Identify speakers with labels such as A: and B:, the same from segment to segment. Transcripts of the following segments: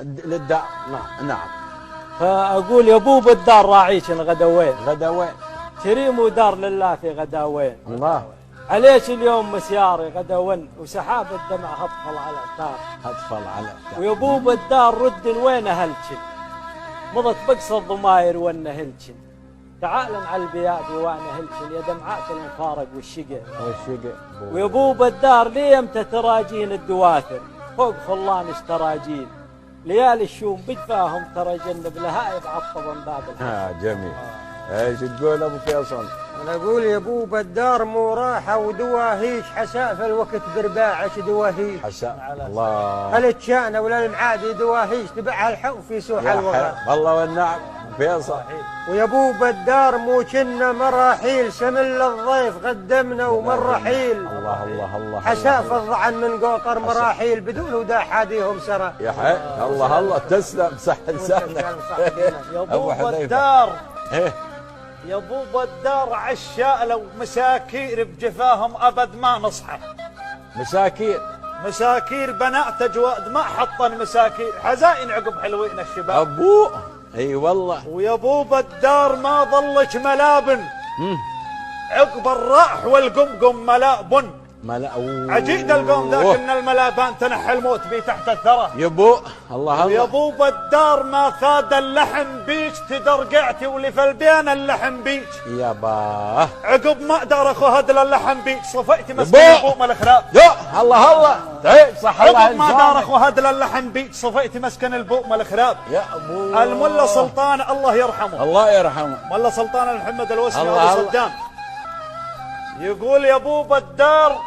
A: للدار. نعم نعم.
B: فأقول يا بوب الدار راعيش غدوين
A: غدوين
B: كريم ودار لله في غداوين.
A: الله.
B: عليش اليوم مسياري غداون وسحاب الدمع هطفل على الدار.
A: هطفل على الدار.
B: ويا بوب الدار رد وين هلشن مضت بقص الضماير وانا هلشن. تعال على البيادي وانا هلشن يا دمعات المفارق والشقة. ويا بوب الدار ليه امتى تراجين الدواثر فوق خلان اشتراجين. ليالي الشوم بجفاهم ترى جنب لهايب عطبا باب الحق.
A: جميل. ايش تقول ابو فيصل؟
C: انا اقول يا بوب الدار مو راحه ودواهيش حساء في الوقت برباعش دواهيش.
A: حساء الله.
C: هل تشانه ولا المعادي دواهيش تبعها الحو في سوح الوغى.
A: والله والنعم فيصل.
C: ويا بوب الدار مو كنا مراحيل سمل الضيف قدمنا ومرحيل.
A: الله الله الله.
C: حساء فضعن من قوطر مراحيل بدون ودا حاديهم سرى.
A: يا حي الله الله تسلم صح لسانك.
B: يا بوب الدار
A: ايه
D: يا بوب الدار عشاء لو مساكير بجفاهم ابد ما نصحى.
A: مساكين
D: مساكير بنات اجواد ما حطن مساكير حزائن عقب حلوين الشباب.
A: ابوه اي والله.
D: ويا بوب الدار ما ظلك ملابن عقب الراح والقمقم ملابن. عجيد القوم ذاك ان الملابان تنحى الموت بي تحت الثرى.
A: يبو الله الله.
D: يا بوب الدار ما ثاد اللحم بيك تدرقعتي واللي في البين اللحم بيك.
A: يابا
D: عقب ما دار اخو هدل اللحم بيك صفيتي مسكين البوم الخراب.
A: يا الله الله تعيش صح الله.
D: عقب ما دار اخو هدل اللحم بيك صفيتي مسكن البوم الخراب.
A: يا ابو
D: الملا سلطان الله يرحمه.
A: الله يرحمه.
D: ملا سلطان محمد الوسمي ابو صدام يقول يا بوب الدار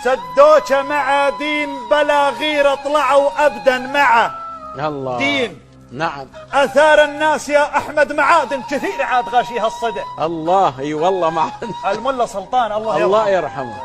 D: سدوك مع دين بلا غير طلعوا ابدا معه.
A: الله.
D: دين
A: نعم.
D: اثار الناس يا احمد معادن كثير عاد غاشيها الصدى.
A: الله اي والله معنا.
D: الملا سلطان الله
A: يرحمه.